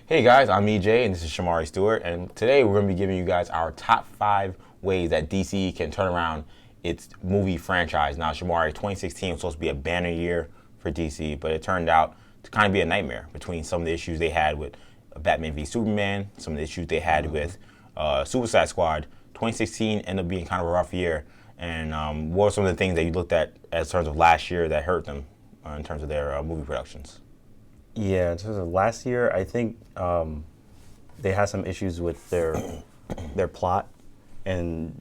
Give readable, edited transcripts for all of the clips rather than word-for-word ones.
Hey guys, I'm EJ and this is Shamari Stewart, and today we're going to be giving you guys our top 5 ways that DC can turn around its movie franchise. Now, Shamari, 2016 was supposed to be a banner year for DC, but it turned out to kind of be a nightmare between some of the issues they had with Batman v Superman, some of the issues they had with Suicide Squad. 2016 ended up being kind of a rough year, and what were some of the things that you looked at as terms of last year that hurt them in terms of their movie productions? Yeah, in terms of last year, I think they had some issues with their plot, and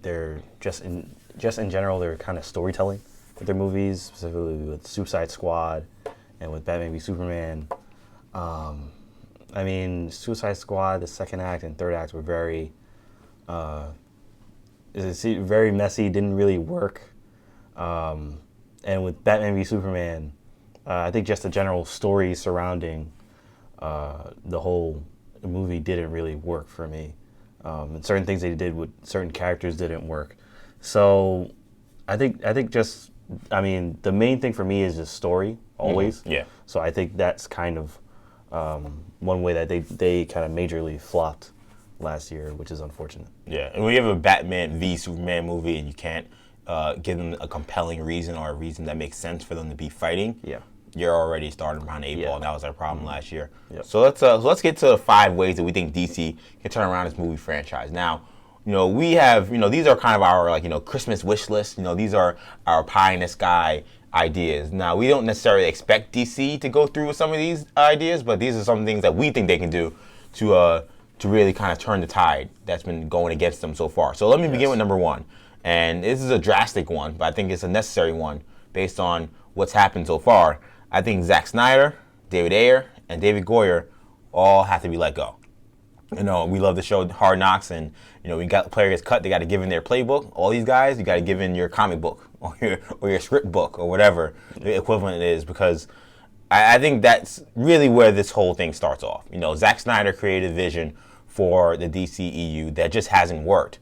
their just in general their kind of storytelling with their movies, specifically with Suicide Squad and with Batman v Superman. I mean, Suicide Squad, the second act and third act were very messy, didn't really work. And with Batman v Superman, I think just the general story surrounding the whole movie didn't really work for me. And certain things they did with certain characters didn't work. So I think the main thing for me is just story always. Mm-hmm. Yeah. So I think that's kind of one way that they kind of majorly flopped last year, which is unfortunate. Yeah, and when you have a Batman v Superman movie and you can't give them a compelling reason or a reason that makes sense for them to be fighting, Yeah. you're already starting behind the eight ball, Yeah. and that was our problem last year. Yep. So let's get to the 5 ways that we think DC can turn around its movie franchise. Now, we have, these are kind of our Christmas wish list. These are our pie in the sky ideas. Now, we don't necessarily expect DC to go through with some of these ideas, but these are some things that we think they can do to really kind of turn the tide that's been going against them so far. So let me begin with number 1. And this is a drastic one, but I think it's a necessary one based on what's happened so far. I think Zack Snyder, David Ayer, and David Goyer all have to be let go. We love the show Hard Knocks, and we got the player gets cut, they got to give in their playbook. All these guys, you got to give in your comic book or your script book or whatever the equivalent is, because I think that's really where this whole thing starts off. Zack Snyder created a vision for the DCEU that just hasn't worked.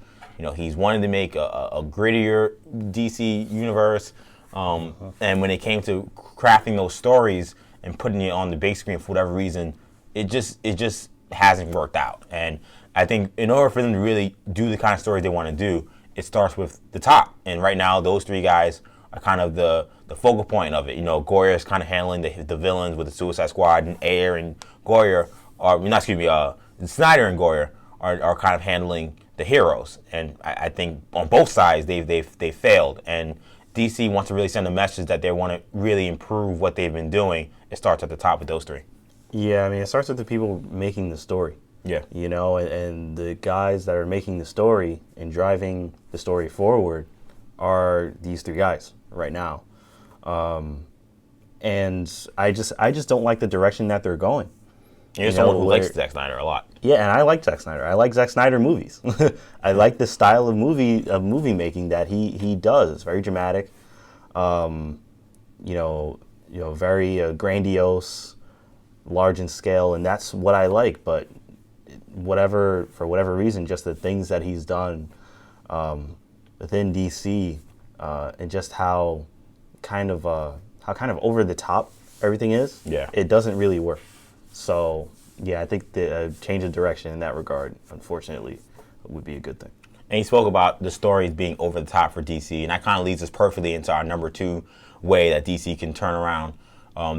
He's wanted to make a grittier DC universe. And when it came to crafting those stories and putting it on the big screen for whatever reason, it just hasn't worked out. And I think in order for them to really do the kind of stories they want to do, it starts with the top. And right now, those 3 guys are kind of the focal point of it. Goyer is kind of handling the villains with the Suicide Squad, and Ayer and Goyer Snyder and Goyer are kind of handling the heroes. And I think on both sides they've failed. And DC wants to really send a message that they want to really improve what they've been doing. It starts at the top with those 3. Yeah, I mean, it starts with the people making the story. Yeah. And the guys that are making the story and driving the story forward are these 3 guys right now. And I just don't like the direction that they're going. You're someone who likes Zack Snyder a lot. Yeah, and I like Zack Snyder. I like Zack Snyder movies. I like the style of movie making that he does. It's very dramatic, very grandiose, large in scale, and that's what I like. But for whatever reason, just the things that he's done within DC, and just how kind of over the top everything is. Yeah. It doesn't really work. So, yeah, I think the change of direction in that regard, unfortunately, would be a good thing. And he spoke about the stories being over the top for DC, and that kind of leads us perfectly into our number 2 way that DC can turn around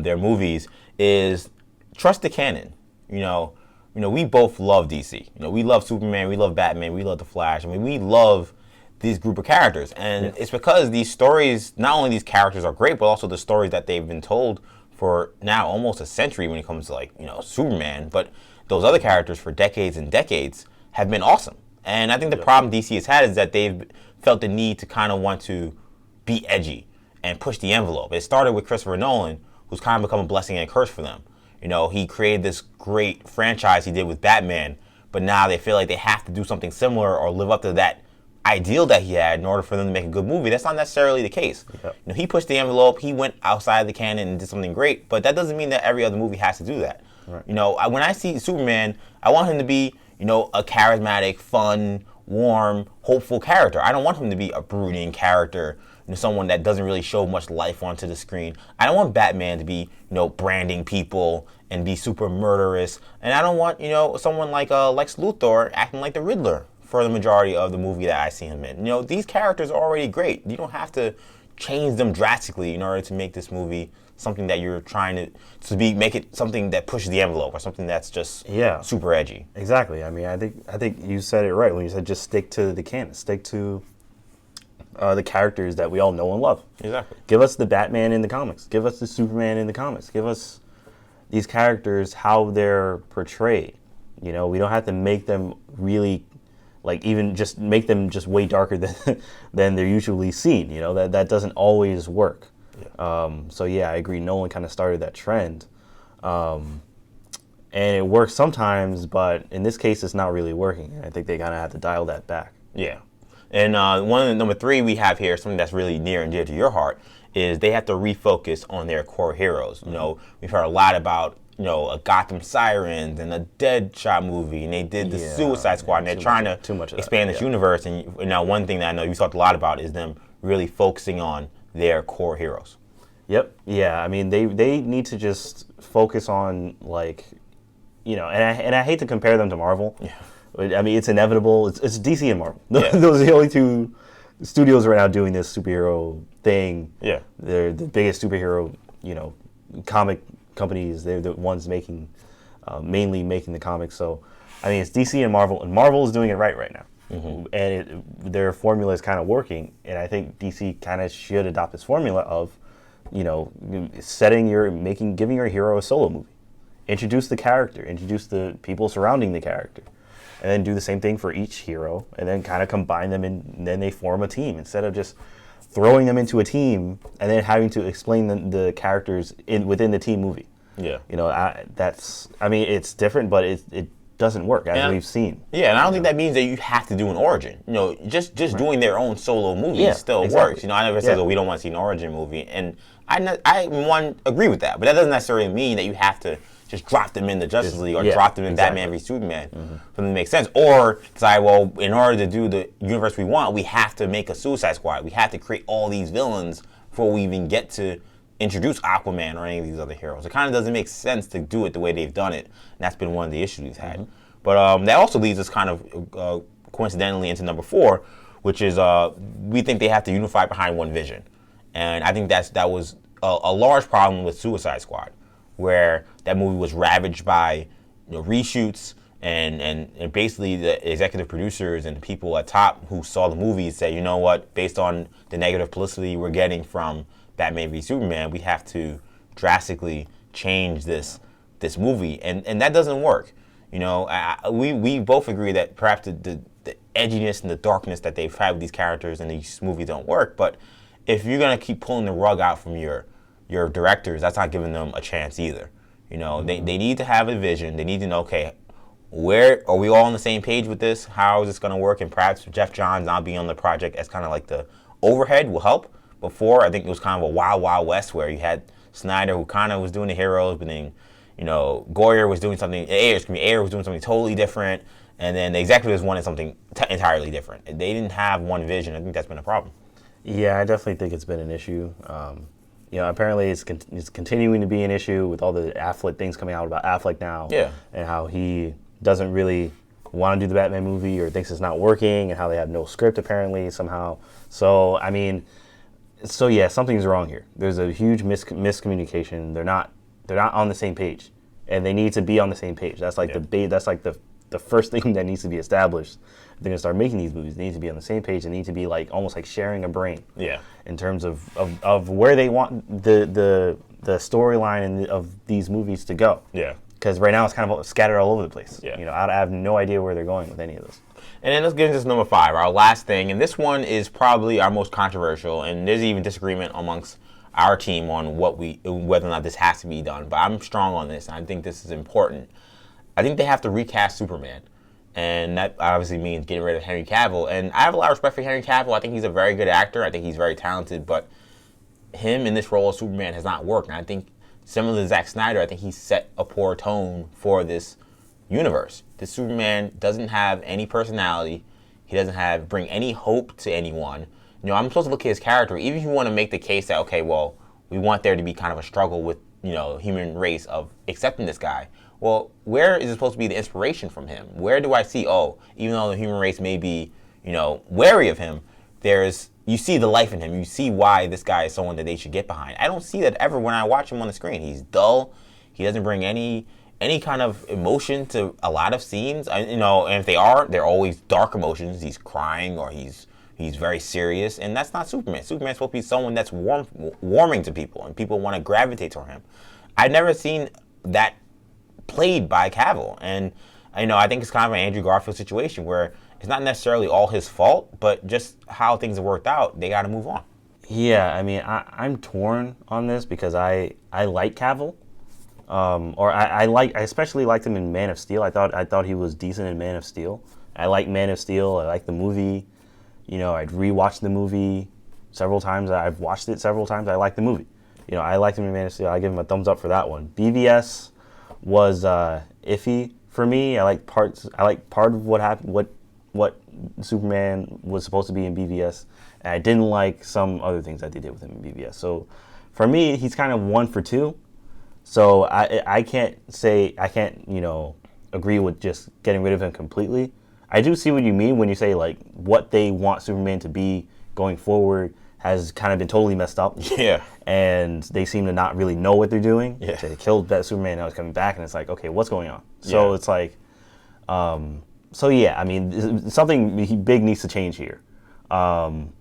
their movies is trust the canon. We both love DC. We love Superman, we love Batman, we love The Flash. I mean, we love these group of characters, and it's because these stories, not only these characters are great, but also the stories that they've been told for now almost a century when it comes to Superman, but those other characters for decades and decades have been awesome. And I think the problem DC has had is that they've felt the need to kind of want to be edgy and push the envelope. It started with Christopher Nolan, who's kind of become a blessing and a curse for them. He created this great franchise he did with Batman, but now they feel like they have to do something similar or live up to that ideal that he had in order for them to make a good movie. That's not necessarily the case. Yep. He pushed the envelope, he went outside the canon and did something great, but that doesn't mean that every other movie has to do that. Right. When I see Superman, I want him to be, a charismatic, fun, warm, hopeful character. I don't want him to be a brooding character, someone that doesn't really show much life onto the screen. I don't want Batman to be, branding people and be super murderous. And I don't want, someone like Lex Luthor acting like the Riddler for the majority of the movie that I see him in. These characters are already great. You don't have to change them drastically in order to make this movie something that you're trying to make it something that pushes the envelope or something that's just super edgy. Exactly. I mean, I think you said it right when you said just stick to the canon, stick to the characters that we all know and love. Exactly. Give us the Batman in the comics. Give us the Superman in the comics. Give us these characters how they're portrayed. We don't have to make them really, even just make them just way darker than they're usually seen. That doesn't always work. So I agree. Nolan kind of started that trend, and it works sometimes, but in this case, it's not really working. I think they kind of have to dial that back. Yeah, and number 3 we have here, something that's really near and dear to your heart, is they have to refocus on their core heroes. We've heard a lot about a Gotham Sirens and a Deadshot movie, and they did the Suicide Squad, and they're trying to expand this universe. And now one thing that I know you talked a lot about is them really focusing on their core heroes. Yep. Yeah. I mean, they need to just focus on and I hate to compare them to Marvel. Yeah. I mean, it's inevitable. It's DC and Marvel. Yeah. Those are the only two studios right now doing this superhero thing. Yeah. They're the biggest superhero, comic companies. They're the ones mainly making the comics. So, I mean, it's DC and Marvel is doing it right now. Mm-hmm. And their formula is kind of working, and I think DC kind of should adopt this formula of, giving your hero a solo movie, introduce the character, introduce the people surrounding the character, and then do the same thing for each hero, and then kind of combine them, and then they form a team instead of just throwing them into a team and then having to explain the characters within the team movie. Yeah, it's different, but it doesn't work as we've seen. Yeah, and I don't think that means that you have to do an origin. Just doing their own solo movie still works. I never said, we don't want to see an origin movie, and I agree with that, but that doesn't necessarily mean that you have to just drop them in the Justice League or drop them in Batman v Superman for them to make sense. Or decide, in order to do the universe we want, we have to make a Suicide Squad. We have to create all these villains before we even get to introduce Aquaman or any of these other heroes. It kind of doesn't make sense to do it the way they've done it, and that's been one of the issues we've had. Mm-hmm. But that also leads us kind of coincidentally into number 4, which is we think they have to unify behind one vision. And I think that was a large problem with Suicide Squad, where that movie was ravaged by reshoots, and basically the executive producers and the people at top who saw the movie said, based on the negative publicity we're getting from Batman v Superman, we have to drastically change this movie, and that doesn't work. We both agree that perhaps the edginess and the darkness that they've had with these characters and these movies don't work. But if you're gonna keep pulling the rug out from your directors, that's not giving them a chance either. They need to have a vision. They need to know, okay, where are we all on the same page with this? How is this gonna work? And perhaps Jeff Johns not being on the project as kind of like the overhead will help. Before, I think it was kind of a wild, wild west where you had Snyder, who kind of was doing the heroes, but then, Goyer was doing something, Ayer was doing something totally different, and then the executives wanted something entirely different. They didn't have one vision. I think that's been a problem. Yeah, I definitely think it's been an issue. Apparently it's continuing to be an issue with all the Affleck things coming out about Affleck now. Yeah. And how he doesn't really want to do the Batman movie or thinks it's not working, and how they have no script apparently somehow. So, something's wrong here. There's a huge miscommunication. They're not on the same page, and they need to be on the same page. That's like the first thing that needs to be established. If they're gonna start making these movies, they need to be on the same page. They need to be almost like sharing a brain. Yeah. In terms of where they want the storyline of these movies to go. Yeah. Because right now it's kind of scattered all over the place. Yeah. I have no idea where they're going with any of this. And then let's get into number 5, our last thing. And this one is probably our most controversial. And there's even disagreement amongst our team on whether or not this has to be done. But I'm strong on this, and I think this is important. I think they have to recast Superman. And that obviously means getting rid of Henry Cavill. And I have a lot of respect for Henry Cavill. I think he's a very good actor. I think he's very talented. But him in this role of Superman has not worked. And I think, similar to Zack Snyder, I think he set a poor tone for this universe. This Superman doesn't have any personality. He doesn't bring any hope to anyone. I'm supposed to look at his character. Even if you want to make the case that, okay, well, we want there to be kind of a struggle with human race of accepting this guy. Well, where is it supposed to be the inspiration from him? Where do I see, even though the human race may be, wary of him, you see the life in him. You see why this guy is someone that they should get behind. I don't see that ever when I watch him on the screen. He's dull. He doesn't bring any kind of emotion to a lot of scenes. And if they're always dark emotions. He's crying or he's very serious, and that's not Superman. Superman's supposed to be someone that's warming to people, and people want to gravitate toward him. I've never seen that played by Cavill, and I think it's kind of an Andrew Garfield situation where it's not necessarily all his fault, but just how things have worked out, they got to move on. Yeah, I mean, I'm torn on this because I like Cavill, I especially liked him in Man of Steel. I thought he was decent in Man of Steel. I like Man of Steel. I like the movie. I'd rewatched the movie several times. I've watched it several times. I like the movie. I liked him in Man of Steel. I give him a thumbs up for that one. BVS was iffy for me. I like part of what happened, what Superman was supposed to be in BVS, and I didn't like some other things that they did with him in BVS. So for me, he's kind of 1 for 2. So I can't agree with just getting rid of him completely. I do see what you mean when you say like what they want Superman to be going forward has kind of been totally messed up. Yeah. And they seem to not really know what they're doing. Yeah. They killed that Superman, now it's coming back, and it's like, okay, what's going on? So it's like, so yeah, I mean, something big needs to change here. And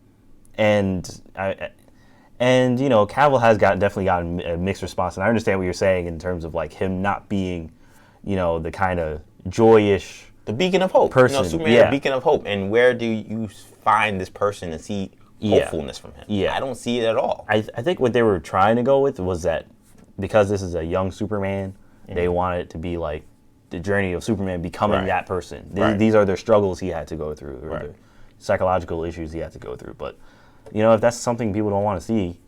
Cavill has definitely gotten a mixed response, and I understand what you're saying in terms of like him not being, the kind of joyous, the beacon of hope person. Superman, a beacon of hope. And where do you find this person and see hopefulness from him? Yeah, I don't see it at all. I think what they were trying to go with was that because this is a young Superman, they wanted it to be like the journey of Superman becoming that person. These are the struggles he had to go through, or the psychological issues he had to go through. But if that's something people don't want to see,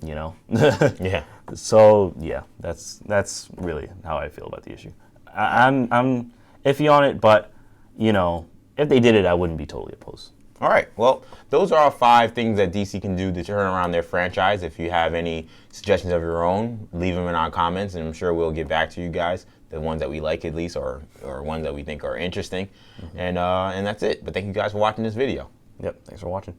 Yeah. So yeah, that's really how I feel about the issue. I'm iffy on it, but if they did it, I wouldn't be totally opposed. All right. Well, those are our 5 things that DC can do to turn around their franchise. If you have any suggestions of your own, leave them in our comments, and I'm sure we'll get back to you guys. The ones that we like at least, or ones that we think are interesting. And that's it. But thank you guys for watching this video. Yep. Thanks for watching.